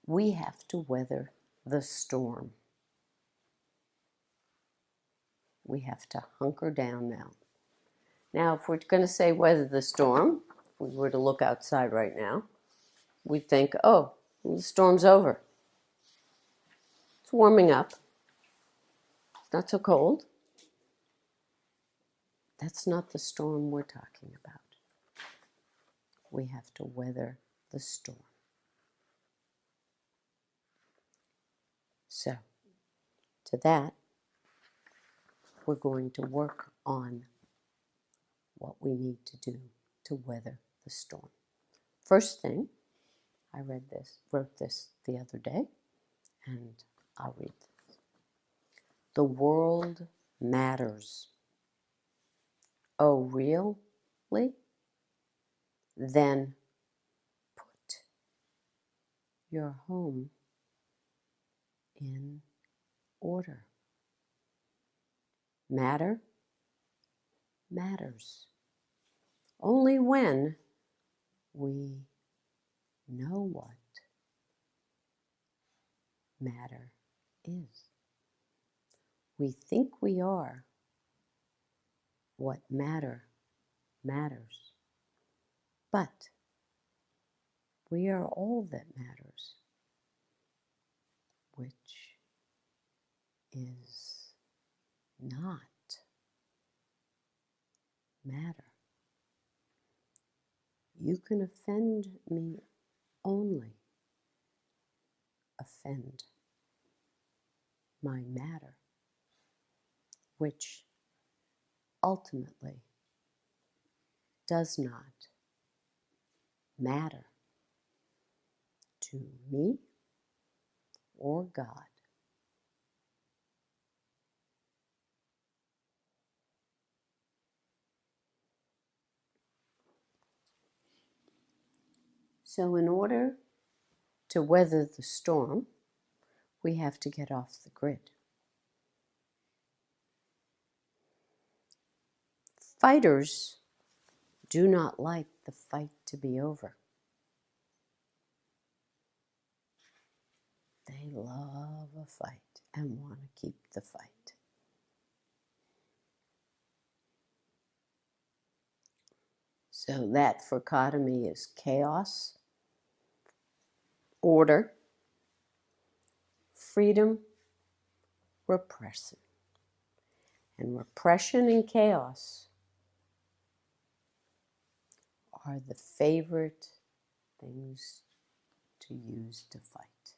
We have to weather the storm. We have to hunker down now. Now, if we're going to say weather the storm, if we were to look outside right now, we'd think, oh, the storm's over. It's warming up. It's not so cold. That's not the storm we're talking about. We have to weather the storm. So, to that, we're going to work on what we need to do to weather the storm. First thing, I wrote this the other day, and I'll read this. The world matters. Oh, really? Then put your home in order. Matter matters only when we know what matter is. We think we are what matters, but we are all that matters, which is not matter. You can offend me only. Offend my matter, which ultimately does not matter to me or God. So in order to weather the storm, we have to get off the grid. Fighters do not like the fight to be over. They love a fight and want to keep the fight. So that dichotomy is chaos, order, freedom, repression. And repression and chaos are the favorite things to use to fight.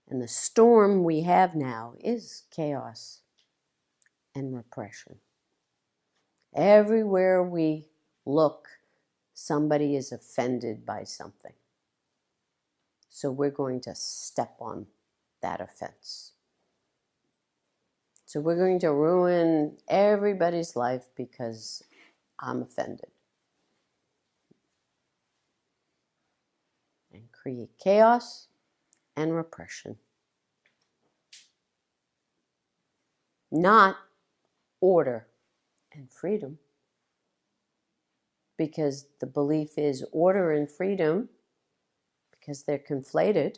And the storm we have now is chaos and repression. Everywhere we look, somebody is offended by something. So we're going to step on that offense. So we're going to ruin everybody's life because I'm offended. And create chaos and repression. Not order and freedom. Because the belief is order and freedom, because they're conflated,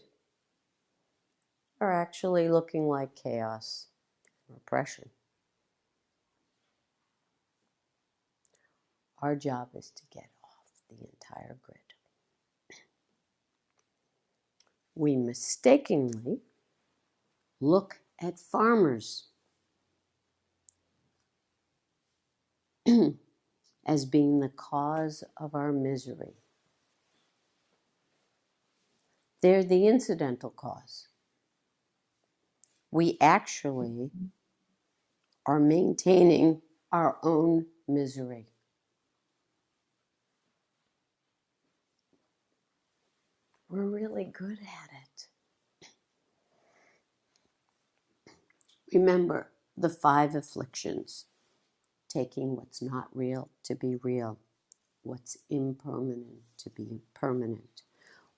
are actually looking like chaos and repression. Our job is to get off the entire grid. We mistakenly look at farmers as being the cause of our misery. They're the incidental cause. We actually are maintaining our own misery. We're really good at it. Remember the 5 afflictions. Taking what's not real to be real. What's impermanent to be permanent.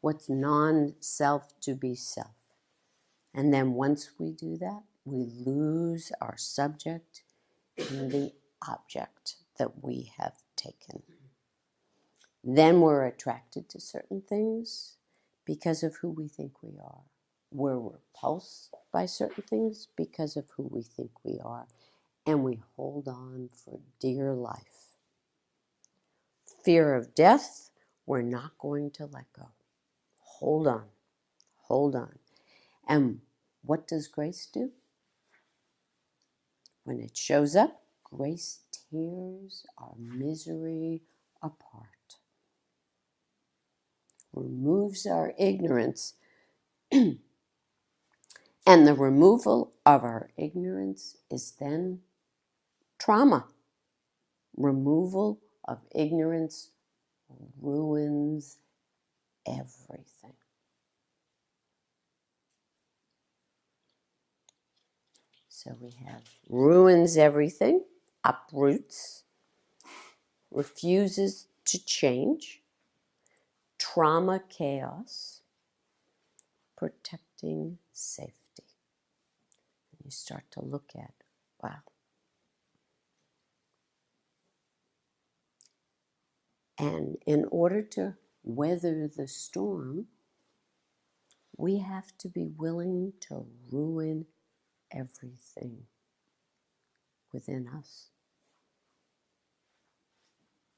What's non-self to be self. And then once we do that, we lose our subject in the object that we have taken. Then we're attracted to certain things because of who we think we are. We're repulsed by certain things because of who we think we are. And we hold on for dear life. Fear of death, we're not going to let go. Hold on. Hold on. And what does grace do? When it shows up, grace tears our misery apart, removes our ignorance, and the removal of our ignorance is then trauma. Removal of ignorance ruins everything. So we have ruins everything, uproots, refuses to change, trauma, chaos, protecting safety. And you start to look at, wow. And in order to weather the storm, we have to be willing to ruin everything within us.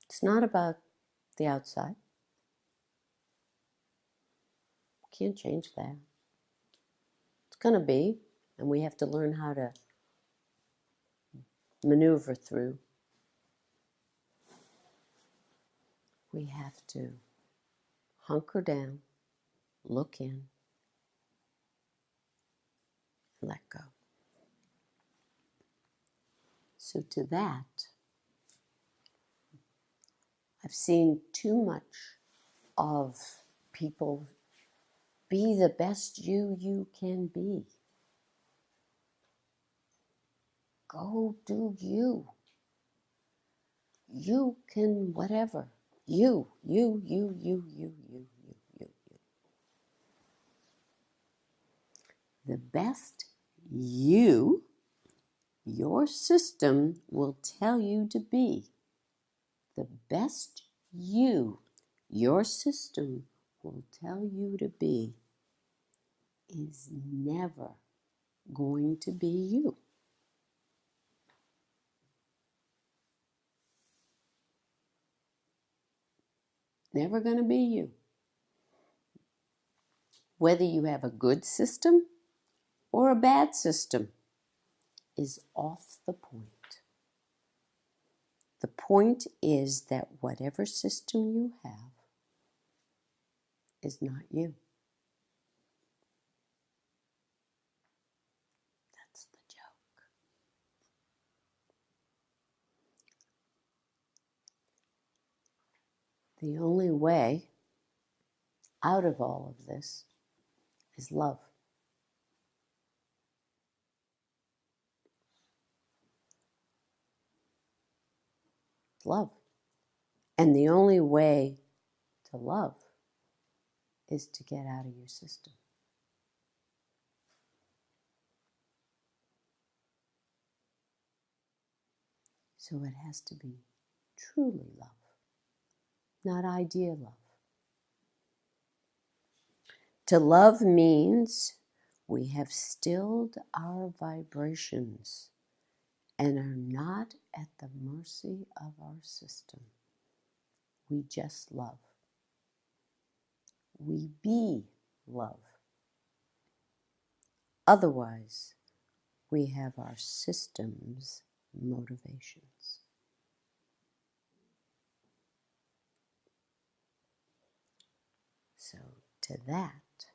It's not about the outside. Can't change that. It's going to be, and we have to learn how to maneuver through. We have to hunker down, look in, and let go. So to that, I've seen too much of people be the best you can be. Go do you. You can whatever. You. The best you, your system will tell you to be. The best you, your system will tell you to be, is never going to be you. Never going to be you. Whether you have a good system or a bad system is off the point. The point is that whatever system you have is not you. That's the joke. The only way out of all of this is love. Love. And the only way to love is to get out of your system. So it has to be truly love, not idea love. To love means we have stilled our vibrations and are not at the mercy of our system. We just love. We be love. Otherwise, we have our system's motivations. So, to that,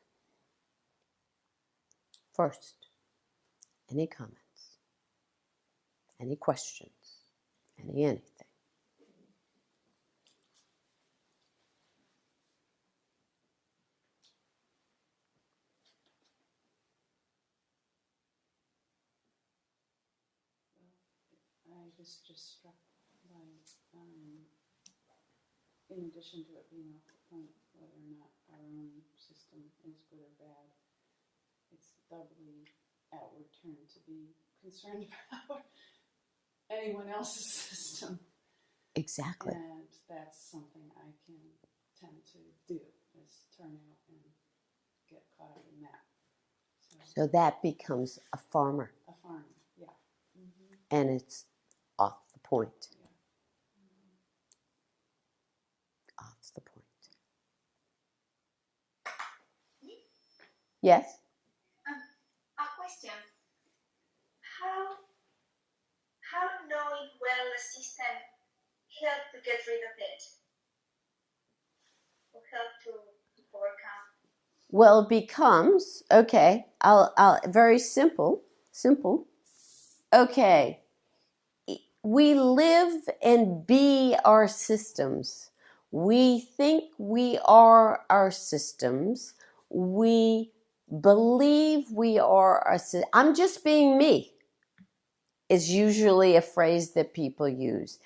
first, any comments, any questions, anything? I was just struck by, in addition to it being off the point, whether or not our own system is good or bad, it's doubly outward turn to be concerned about anyone else's system. Exactly. And that's something I can tend to do, is turn out and get caught up in that. So that becomes a farmer, A farmer, yeah. Mm-hmm. and it's off the point. Yeah. Off the point. Yes? A question. How knowing well a system help to get rid of it? Or help to overcome? Well, it becomes, okay, I'll very simple. Okay. We live and be our systems. We think we are our systems. We believe we are our systems. I'm just being me is usually a phrase that people use.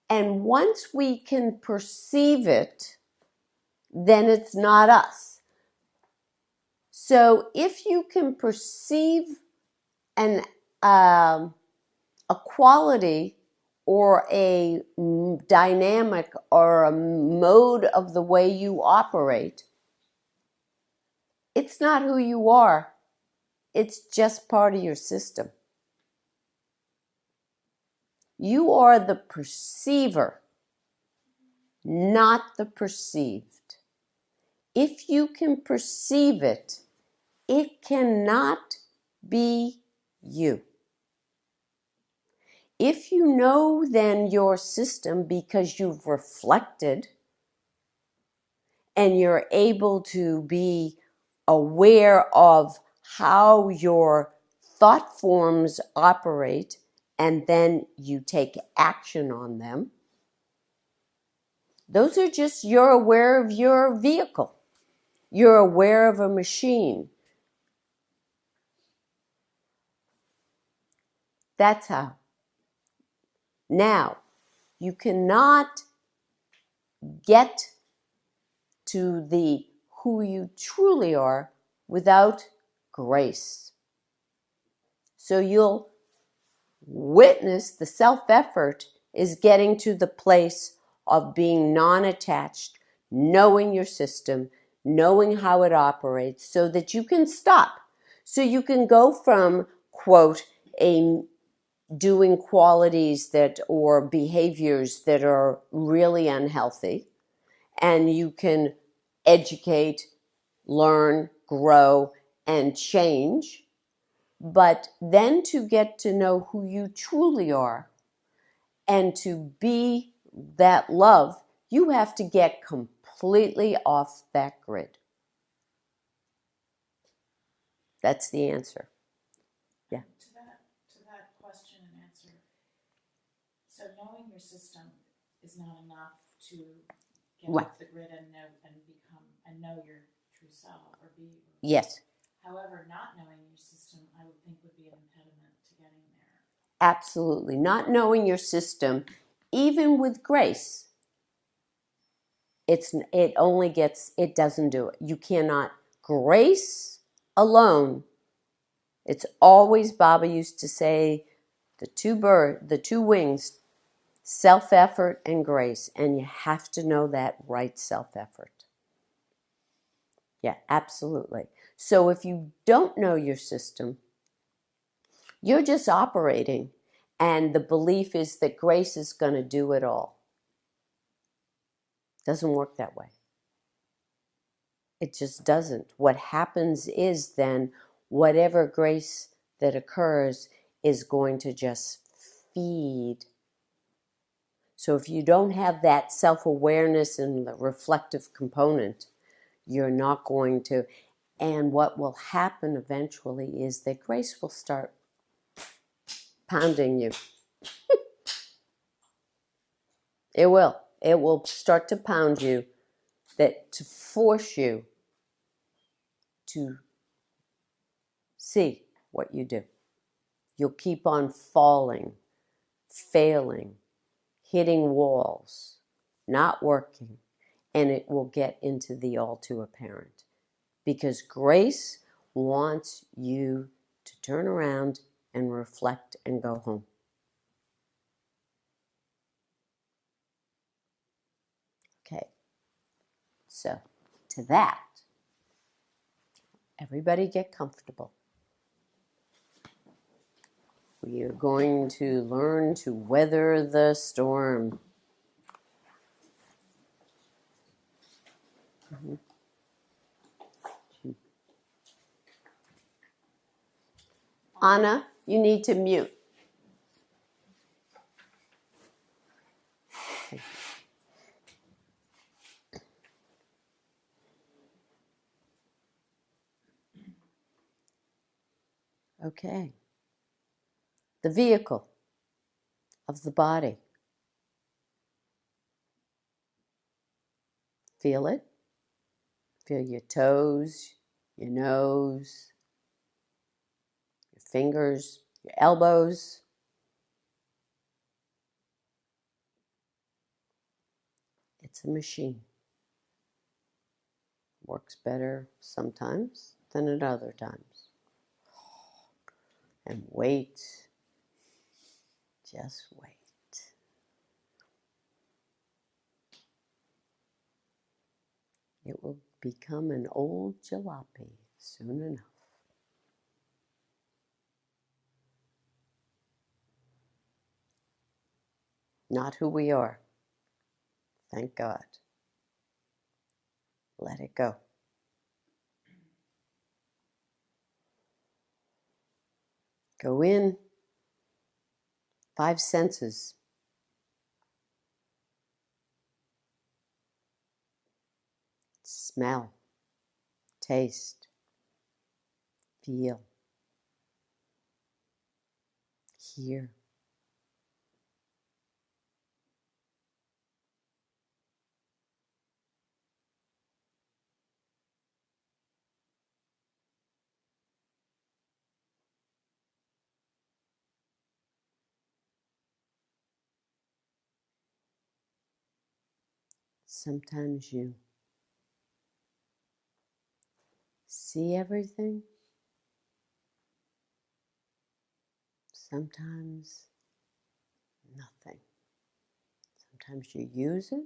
And once we can perceive it, then it's not us. So if you can perceive an a quality or a dynamic or a mode of the way you operate, it's not who you are. It's just part of your system. You are the perceiver, not the perceived. If you can perceive it, it cannot be you. If you know then your system because you've reflected and you're able to be aware of how your thought forms operate and then you take action on them, those are just, you're aware of your vehicle. You're aware of a machine. That's how. Now, you cannot get to the who you truly are without grace. So you'll witness the self-effort is getting to the place of being non-attached, knowing your system, knowing how it operates so that you can stop. So you can go from, quote, a doing qualities that or behaviors that are really unhealthy, and you can educate, learn, grow, and change. But then to get to know who you truly are and to be that love, you have to get completely off that grid. That's the answer. Yeah. To that question and answer, so knowing your system is not enough to get Right. off the grid and know your true self or be. Yes. However, not knowing your system, I would think would be an impediment to getting there. Absolutely. Not knowing your system, even with grace, it doesn't do it. You cannot. Grace alone, it's always, Baba used to say, the two wings, self-effort and grace, and you have to know that right self-effort. Yeah, absolutely. So if you don't know your system, you're just operating, and the belief is that grace is going to do it all. Doesn't work that way. It just doesn't. What happens is then whatever grace that occurs is going to just feed. So if you don't have that self-awareness and the reflective component, you're not going to. And what will happen eventually is that grace will start pounding you. It will. It will start to pound you, that to force you to see what you do. You'll keep on falling, failing, hitting walls, not working, and it will get into the all too apparent. Because grace wants you to turn around and reflect and go home. Okay, so to that, Everybody get comfortable. We are going to learn to weather the storm. Anna, you need to mute. Okay. The vehicle of the body. Feel it. Feel your toes, your nose, your fingers, your elbows. It's a machine. Works better sometimes than at other times. And wait. Just wait. It will become an old jalopy soon enough. Not who we are. Thank God. Let it go. Go in. 5 senses. Smell. Taste. Feel. Hear. Sometimes you see everything. Sometimes nothing. Sometimes you use it.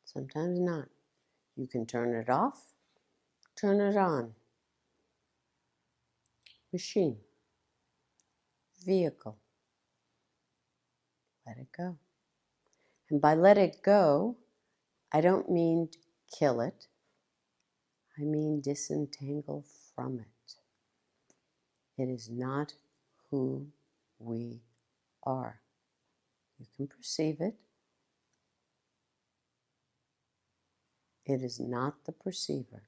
Sometimes not. You can turn it off, turn it on. Machine. Vehicle. Let it go. And by let it go, I don't mean kill it. I mean disentangle from it. It is not who we are. You can perceive it. It is not the perceiver.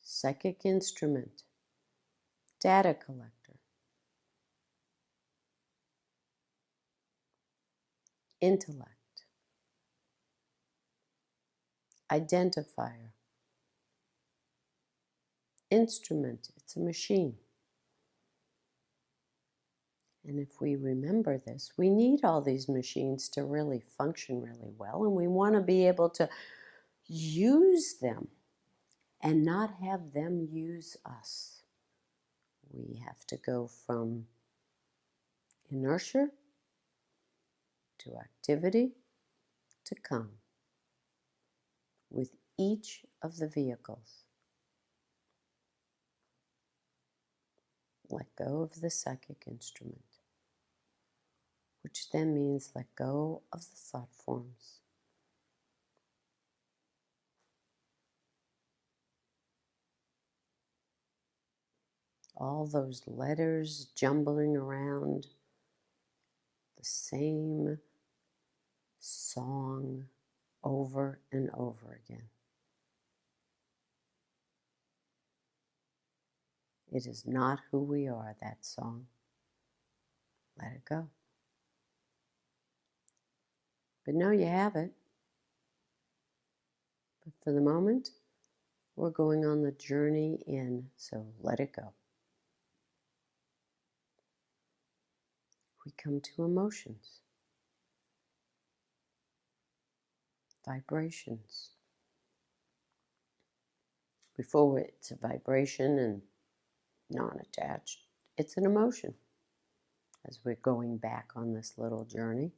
Psychic instrument. Data collector. Intellect. Identifier. Instrument. It's a machine. And if we remember this, we need all these machines to really function really well, and we want to be able to use them and not have them use us. We have to go from inertia to activity to calm with each of the vehicles. Let go of the psychic instrument, which then means let go of the thought forms. All those letters jumbling around, the same song over and over again. It is not who we are, that song. Let it go. But no, you have it. But for the moment, we're going on the journey in, so let it go. We come to emotions, vibrations. Before it's a vibration and non-attached, it's an emotion. As we're going back on this little journey,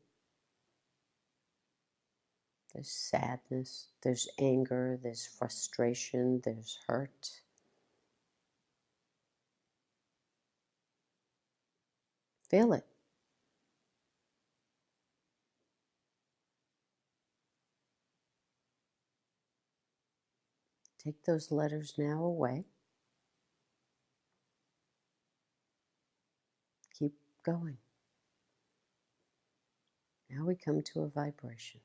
There's sadness, there's anger, there's frustration, there's hurt. Feel it. Take those letters now away. Keep going. Now we come to a vibration.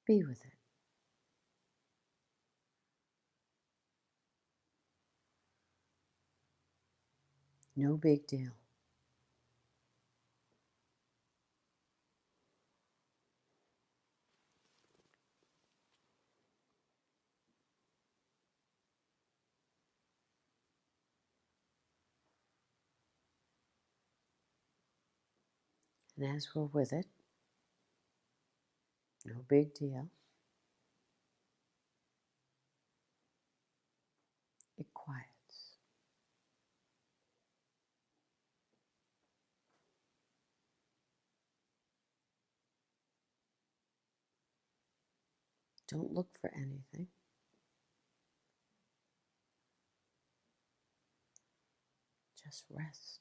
Be with it. No big deal. And as we're with it, no big deal, it quiets. Don't look for anything. Just rest.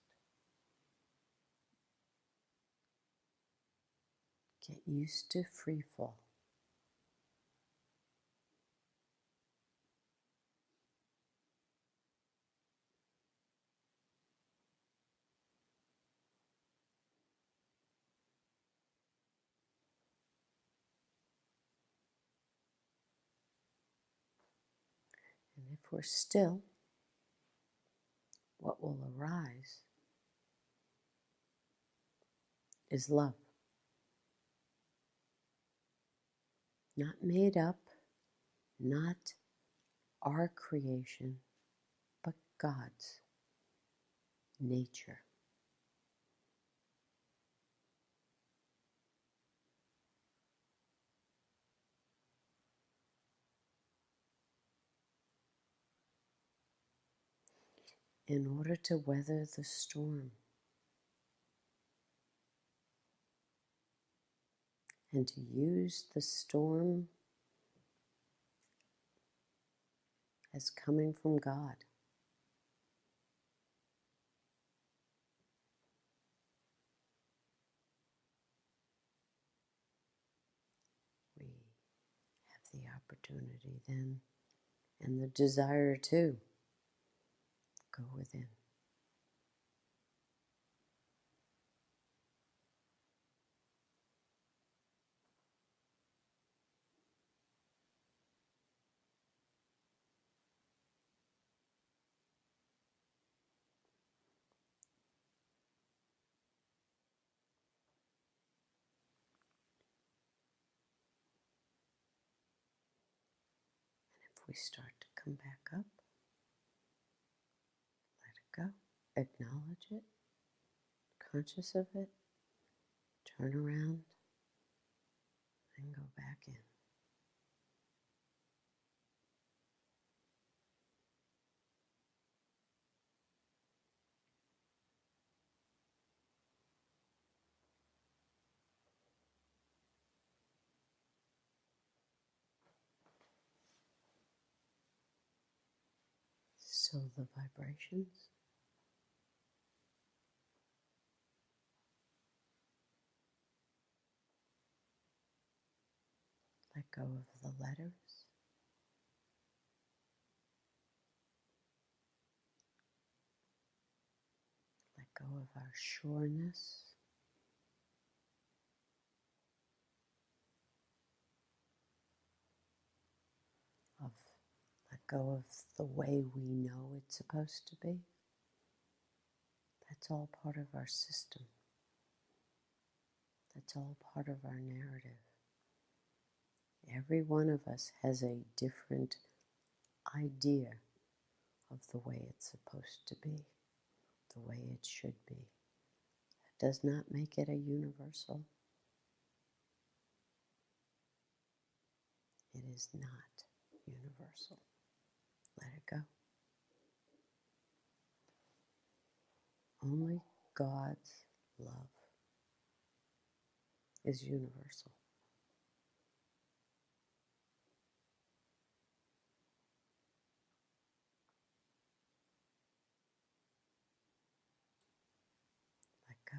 Get used to free fall. And if we're still, what will arise is love. Not made up, not our creation, but God's nature. In order to weather the storm and to use the storm as coming from God, we have the opportunity then and the desire to go within. If we start to come back up, let it go, acknowledge it, conscious of it, turn around and go back in. So the vibrations, let go of the letters, let go of our sureness, of let go of the way we know it's supposed to be. That's all part of our system. That's all part of our narrative. Every one of us has a different idea of the way it's supposed to be, the way it should be. That does not make it a universal. It is not universal. Let it go. Only God's love is universal. Let go.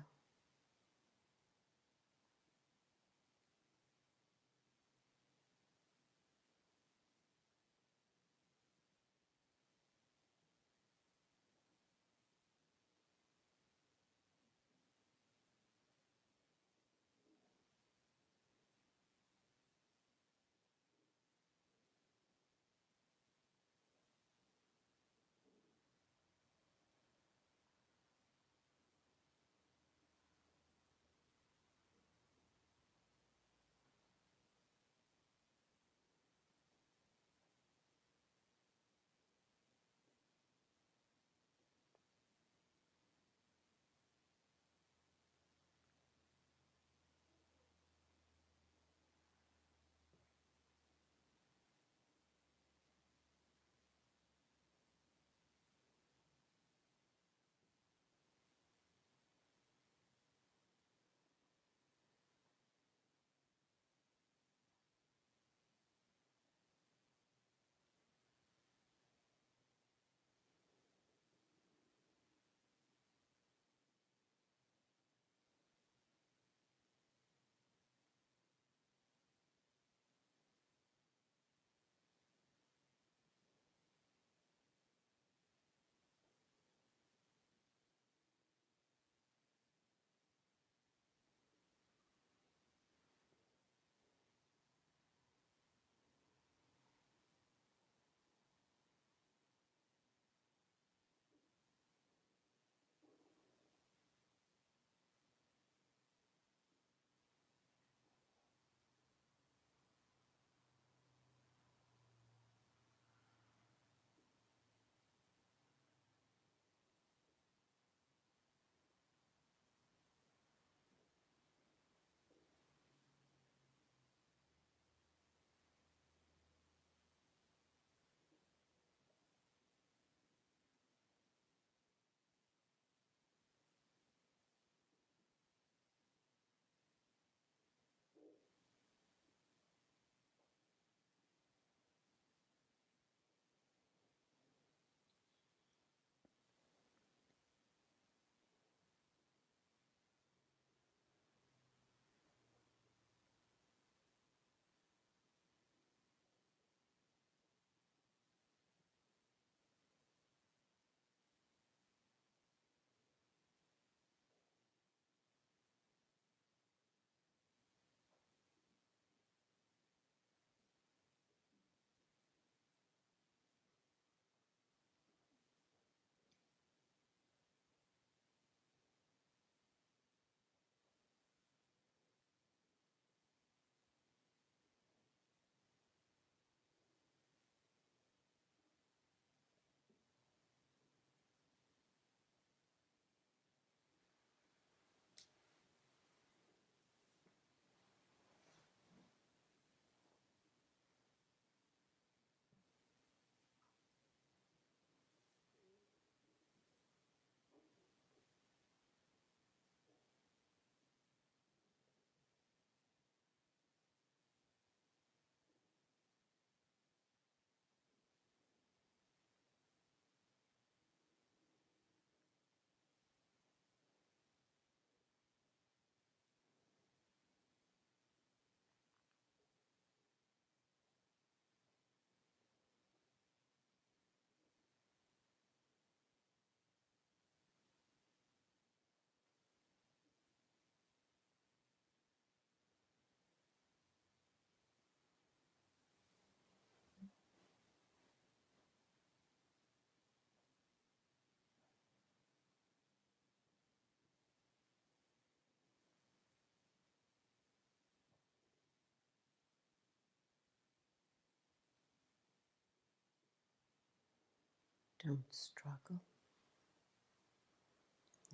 Don't struggle.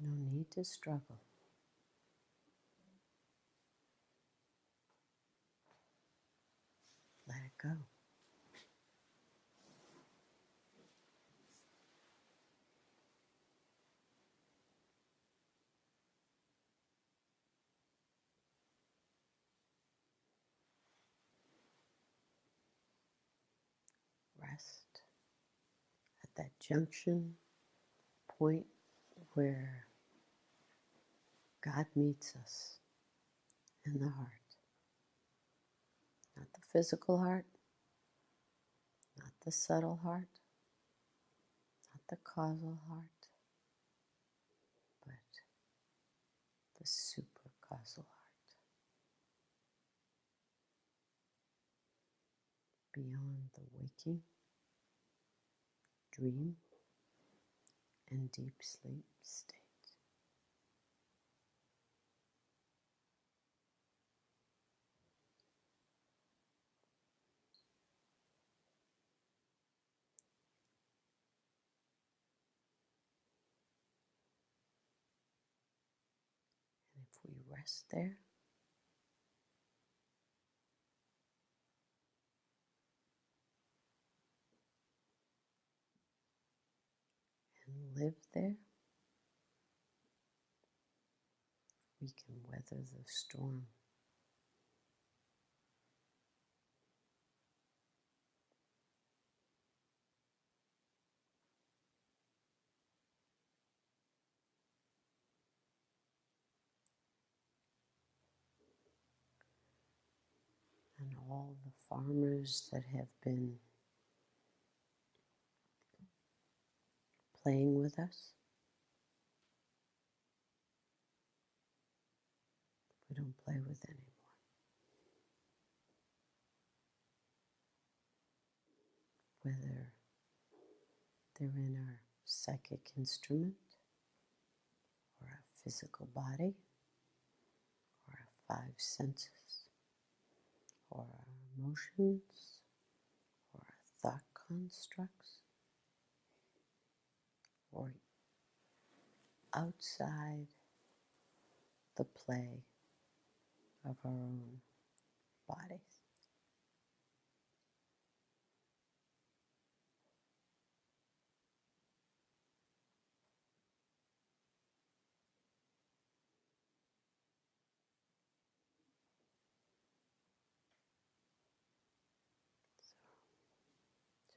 No need to struggle. Let it go. rest at that junction point where God meets us in the heart. Not the physical heart, not the subtle heart, not the causal heart, but the super causal heart. Beyond the waking, dream, and deep sleep state. And if we rest there, and live there, we can weather the storm. And all the farmers that have been playing with us, we don't play with anymore. Whether they're in our psychic instrument, or our physical body, or our five senses, or our emotions, or our thought constructs, or outside the play of our own bodies.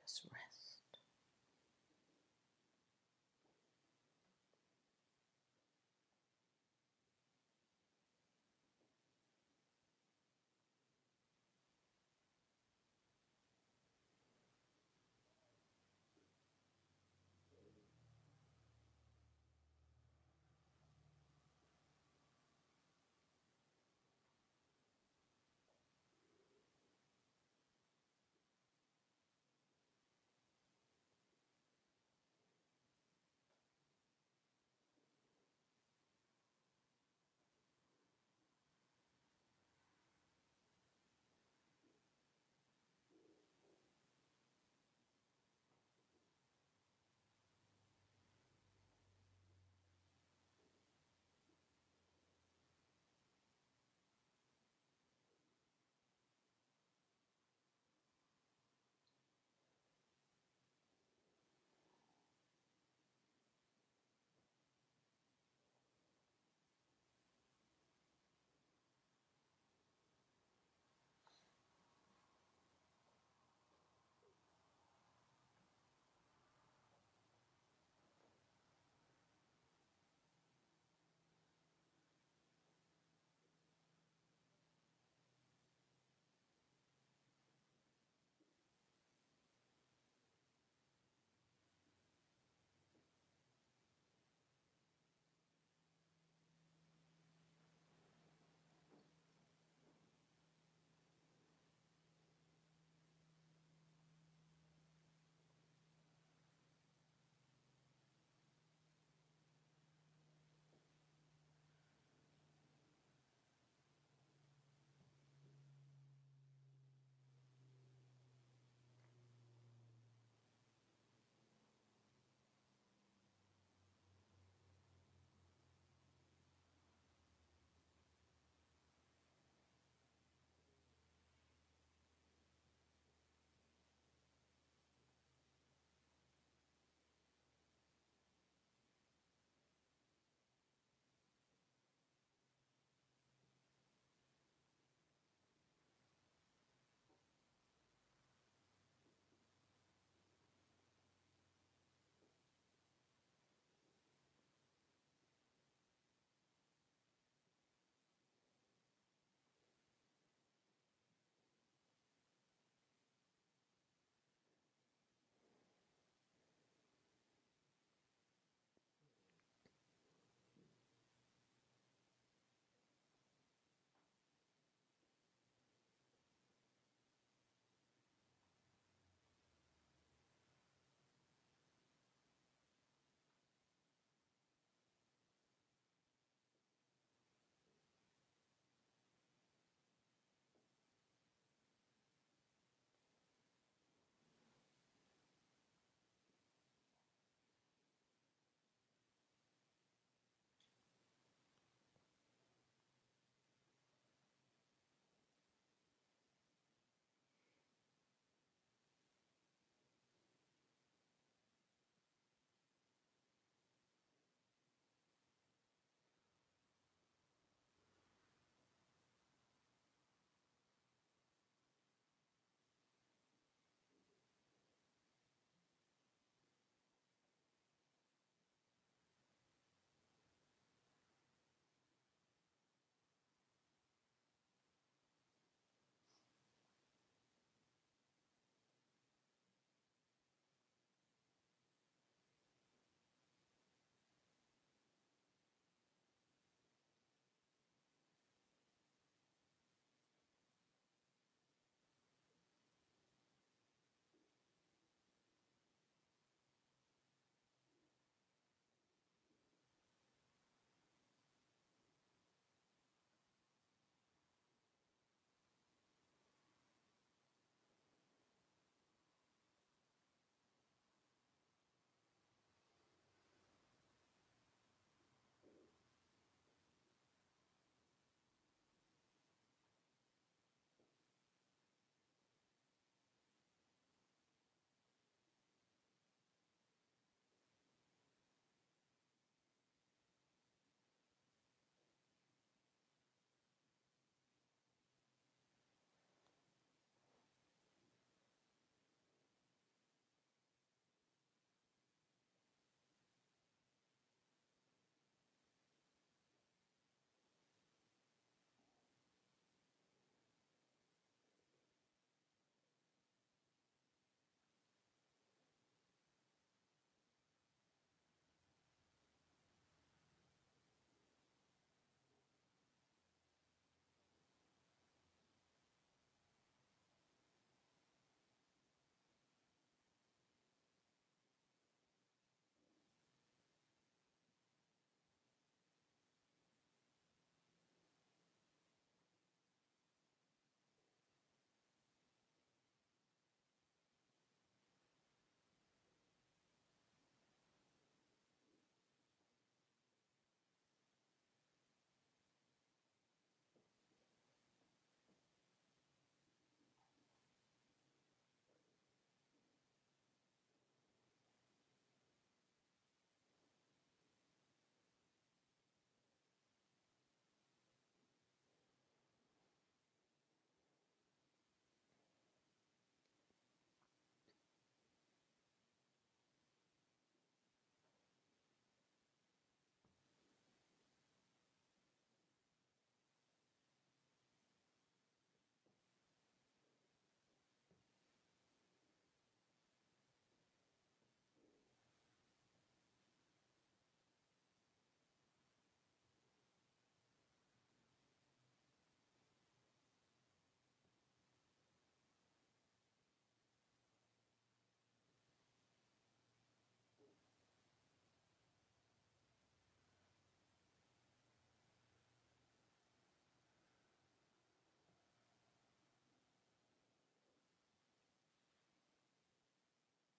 Just rest.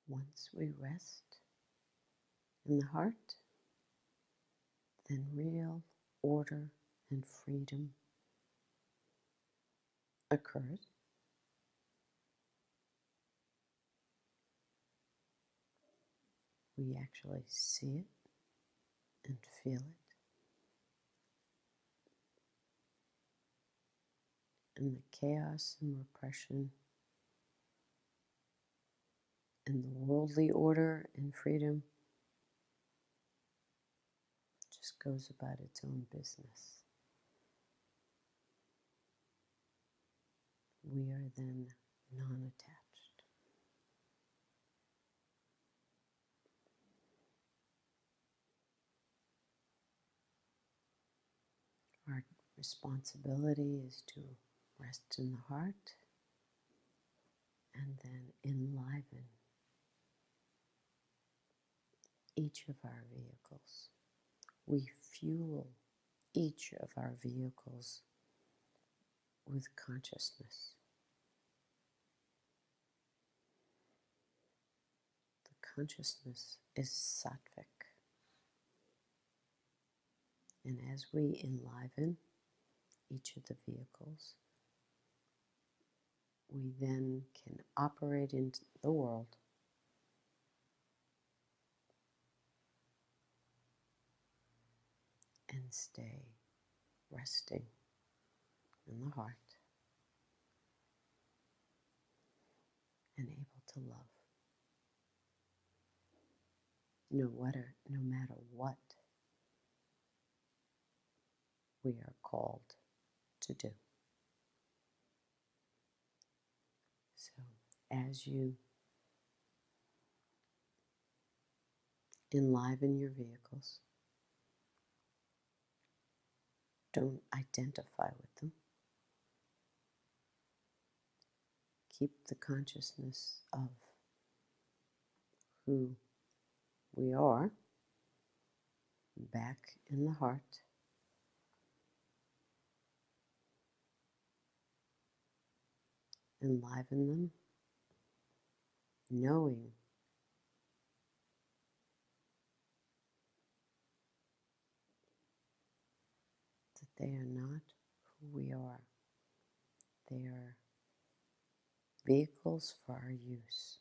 Once we rest in the heart, then real order and freedom occurs. We actually see it and feel it. And the chaos and repression and the worldly order and freedom just goes about its own business. We are then non-attached. Our responsibility is to rest in the heart and then enliven each of our vehicles. We fuel each of our vehicles with consciousness. The consciousness is sattvic. And as we enliven each of the vehicles, we then can operate into the world and stay resting in the heart and able to love no matter what we are called to do. So as you enliven your vehicles, don't identify with them. Keep the consciousness of who we are back in the heart. Enliven them, knowing that they are not who we are. They are vehicles for our use.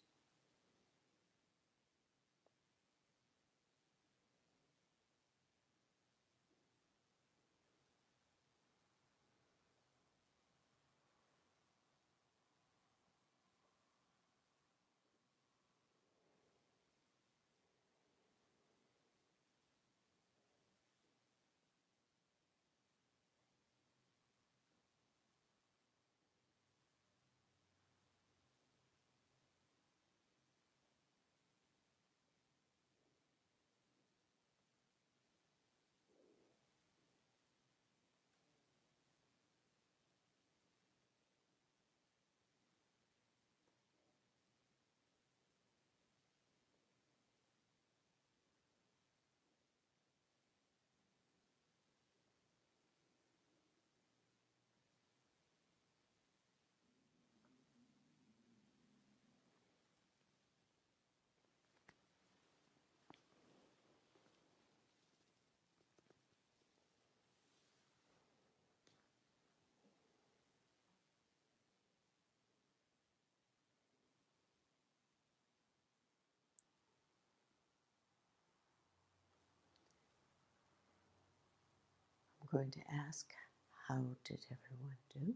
I'm going to ask, how did everyone do?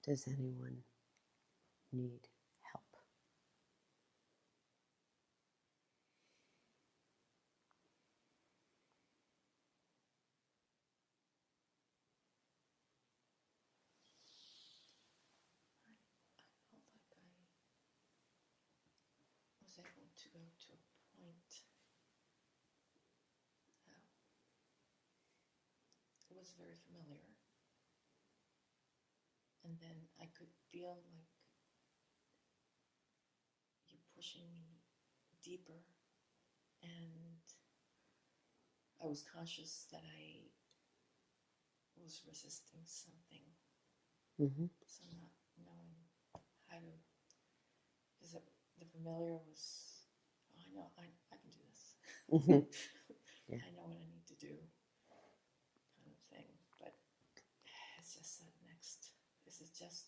Does anyone need help? I felt like I was able to go to a point it was very familiar, and then I could feel like you pushing me deeper, and I was conscious that I was resisting something. Mm-hmm. So not knowing how to, because the familiar was, oh, I know, I can do this. Mhm. Yeah. I know what I need to do, kind of thing. But it's just that next. This is just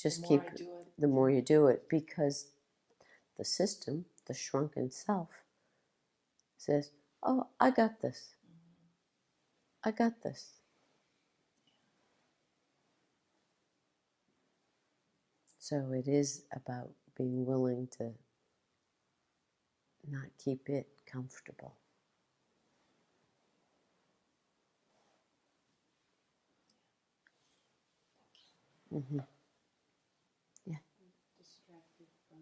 Just the keep, more I do it, the more you do it, because the system, the shrunken self, says, oh, I got this. I got this. So it is about being willing to not keep it comfortable. Mm-hmm. Distracted by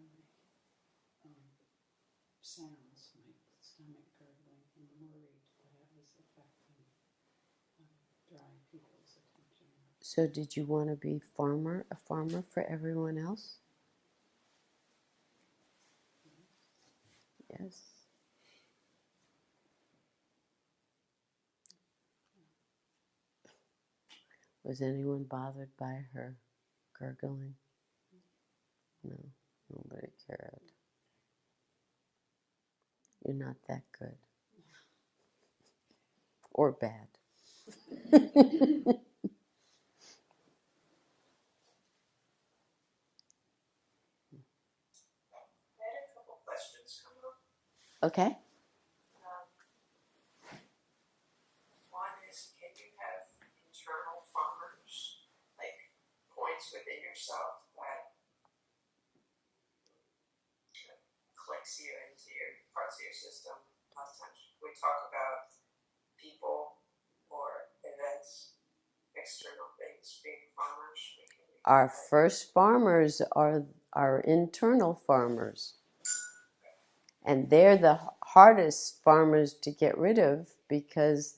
sounds, my stomach gurgling, and worried that I was affecting drawing people's attention. So did you want to be a farmer for everyone else? Yes. Was anyone bothered by her gurgling? No, nobody cared. You're not that good. Or bad. I had a couple questions come up. Okay. One is, can you have internal farmers, like points within yourself that clicks you into your parts of your system? A lot of times we talk about people or events, external things being farmers. Our first farmers are our internal farmers. And they're the hardest farmers to get rid of because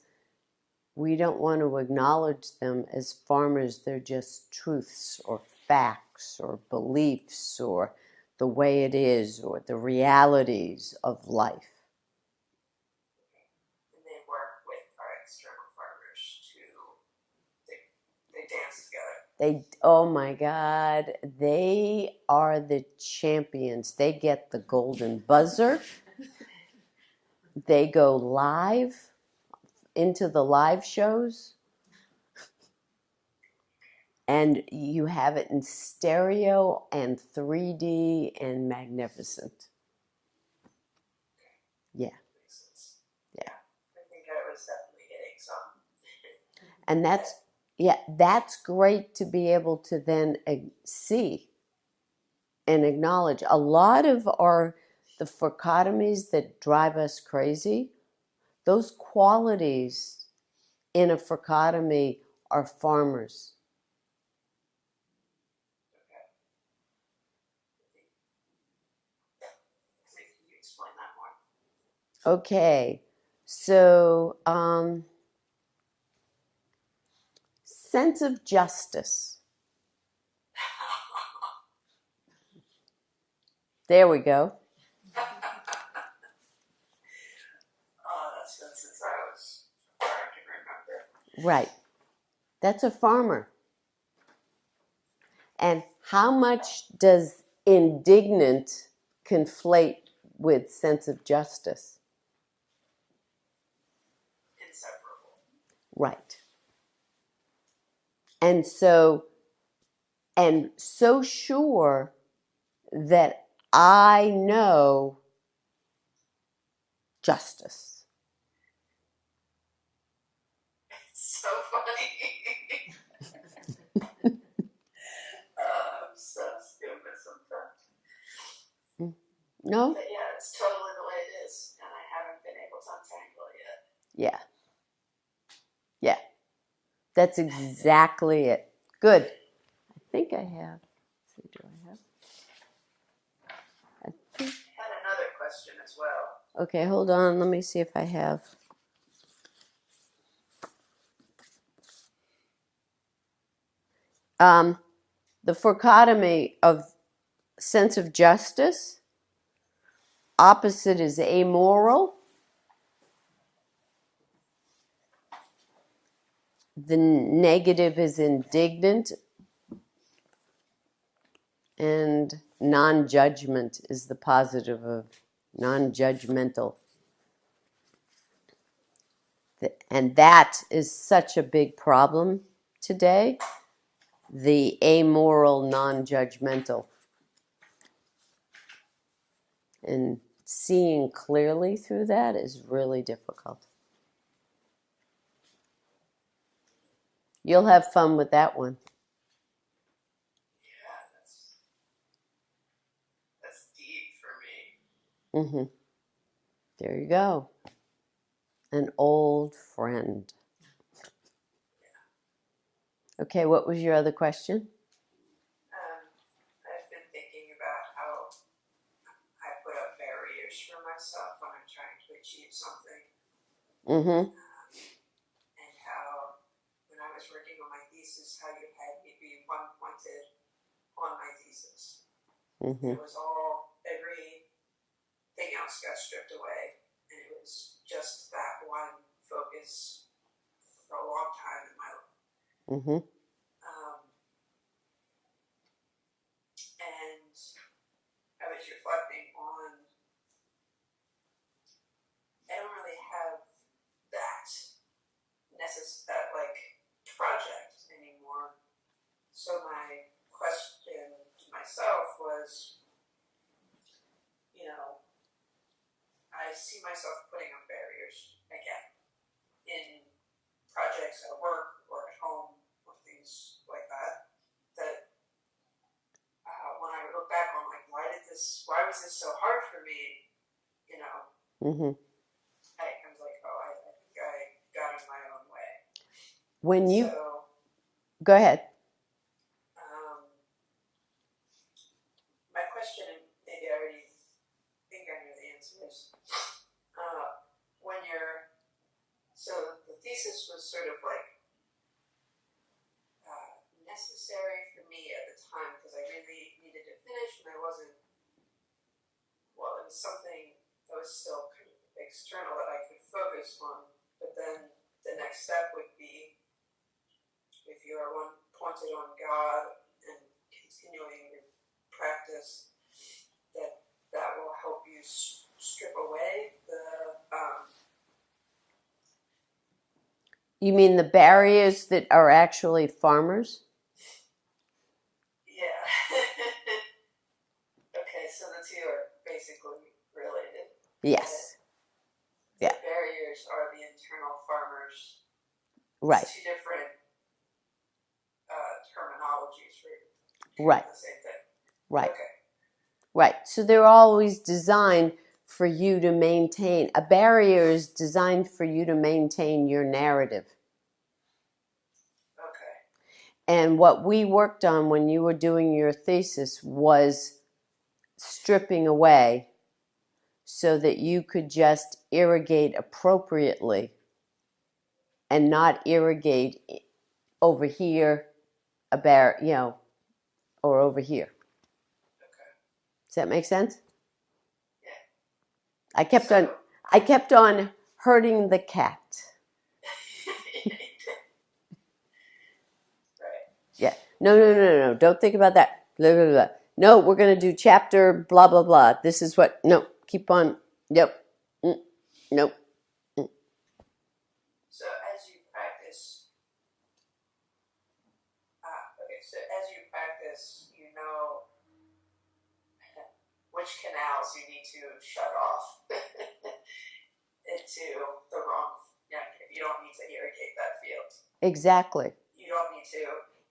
we don't want to acknowledge them as farmers. They're just truths or facts or beliefs or the way it is or the realities of life. And they work with our external farmers they dance together. Oh my God, they are the champions. They get the golden buzzer. They go live into the live shows. And you have it in stereo and 3D and magnificent. Yeah. Makes sense. Yeah. I think I was definitely hitting some. And that's great to be able to then see and acknowledge. A lot of the dichotomies that drive us crazy, those qualities in a dichotomy are farmers. Can you explain that more? Okay, so sense of justice. There we go. That's been since I was, I can remember. Right. That's a farmer. And how much does indignant conflate with sense of justice? Inseparable. Right. And so sure that I know justice. It's so funny. I'm so stupid sometimes. No? But yeah, it's totally the way it is, and I haven't been able to untangle it yet. Yeah. Yeah. That's exactly it. Good. I think I have. Let's see, do I have? I had another question as well. Okay, hold on. Let me see if I have. The dichotomy of sense of justice, opposite is amoral. The negative is indignant. And non-judgment is the positive of non-judgmental. And that is such a big problem today. The amoral, non-judgmental. And seeing clearly through that is really difficult. You'll have fun with that one. Yeah, that's deep for me. Mm-hmm. There you go. An old friend. Okay, what was your other question? I've been thinking about how I put up barriers for myself when I'm trying to achieve something. Mm-hmm. And how, when I was working on my thesis, how you had me be one pointed on my thesis. Mm-hmm. It was all, everything else got stripped away, and it was just that one focus for a long time in my life. Mm-hmm. And I was reflecting on, I don't really have that like project anymore. So my question to myself was, you know, I see myself putting up barriers again in projects at work or at home or things like that. That when I look back on, like, why was this so hard for me? You know, Mm-hmm. I was like, oh, I think I got in my own way. When you So, go ahead. my question, and maybe I already think I know the answer is, when you're, so the thesis was sort of like necessary for me at the time because I really needed to finish and I wasn't, well, it was something that was still kind of external that I could focus on, but then the next step would be, if you are one pointed on God and continuing your practice, that will help you strip away the You mean the barriers that are actually farmers? yeah. Okay, so the two are basically related. Yes. The Yeah. barriers are the internal farmers. Right. It's two different terminologies for Right. the same thing. Right. Okay. Right. So they're always designed for you to maintain. A barrier is designed for you to maintain your narrative. Okay. And what we worked on when you were doing your thesis was stripping away so that you could just irrigate appropriately and not irrigate over here, or over here. Okay. Does that make sense? Yeah. I kept on hurting the cat. Right. Yeah. No. Don't think about that. Blah, blah, blah. No, we're going to do chapter blah, blah, blah. This is what, no, keep on. Nope. Nope. So as you practice, you know which canals you need to shut off into the wrong. You don't need to irrigate that field. Exactly. You don't need to.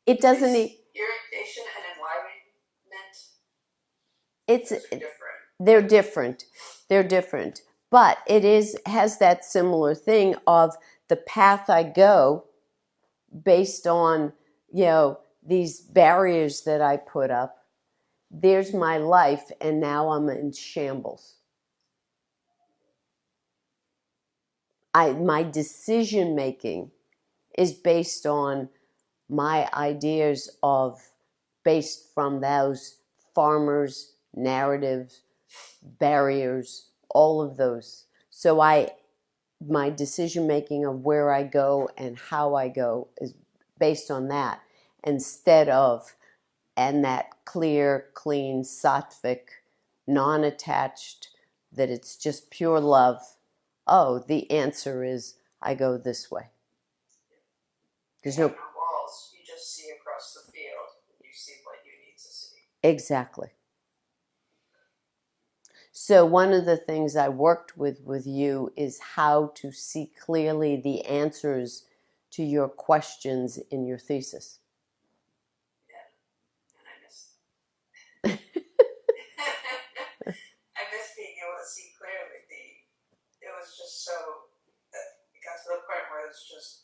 It doesn't need irrigation and enlivenment. It's Different. They're different. But it has that similar thing of the path I go based on, these barriers that I put up. There's my life, and now I'm in shambles. My decision making is based on my ideas based from those farmers, narratives, barriers, all of those. So my decision making of where I go and how I go is based on that, instead of and that clear, clean, sattvic, non-attached, that it's just pure love. Oh, the answer is I go this way. There's no, no walls. You just see across the field. You see what you need to see. exactly. So one of the things I worked with you is how to see clearly the answers to your questions in your thesis. Yeah, and I miss. I miss being able to see clearly. It was just so. It got to the point where it was just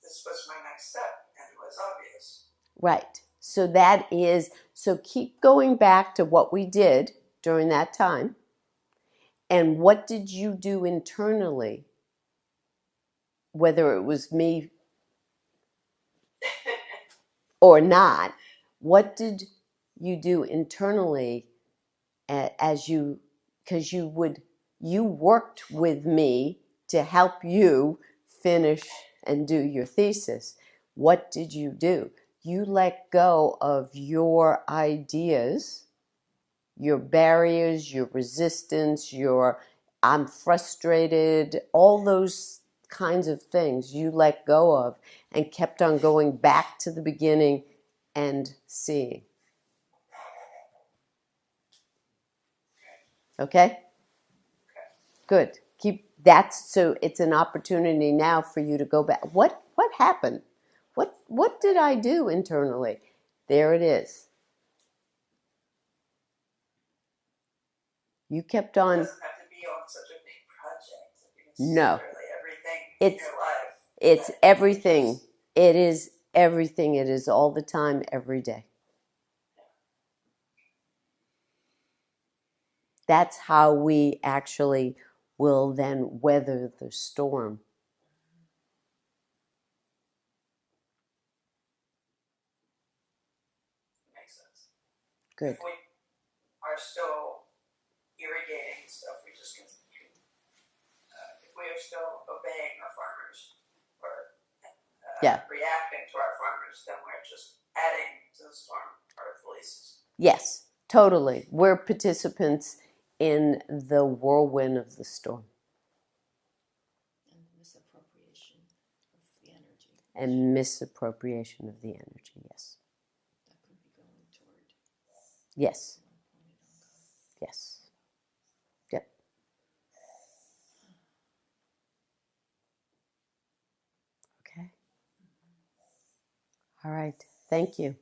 this was my next step, and it was obvious. Right. So that is, so keep going back to what we did during that time. And what did you do internally? Whether it was me or not, what did you do internally as you, because you worked with me to help you finish and do your thesis. What did you do? You let go of your ideas, your barriers, your resistance, your I'm frustrated, all those kinds of things you let go of and kept on going back to the beginning and seeing. Okay? Good. Keep that's so it's an opportunity now for you to go back. What happened? What did I do internally? There it is. You kept It on. doesn't have to be on such a big project. It's No. literally everything It's- in your life. It's that everything. changes. It is everything. It is all the time, every day. That's how we actually will then weather the storm. Makes sense. Good. If we are still irrigating stuff, we just can if we are still obeying our farmers or Yeah. reacting to our farmers, then we're just adding to the storm our fleeces. Yes, totally. We're participants in the whirlwind of the storm. And misappropriation of the energy. And misappropriation of the energy, yes. That could be going toward Yes, one point on God. yes. Yep. Okay. All right. Thank you.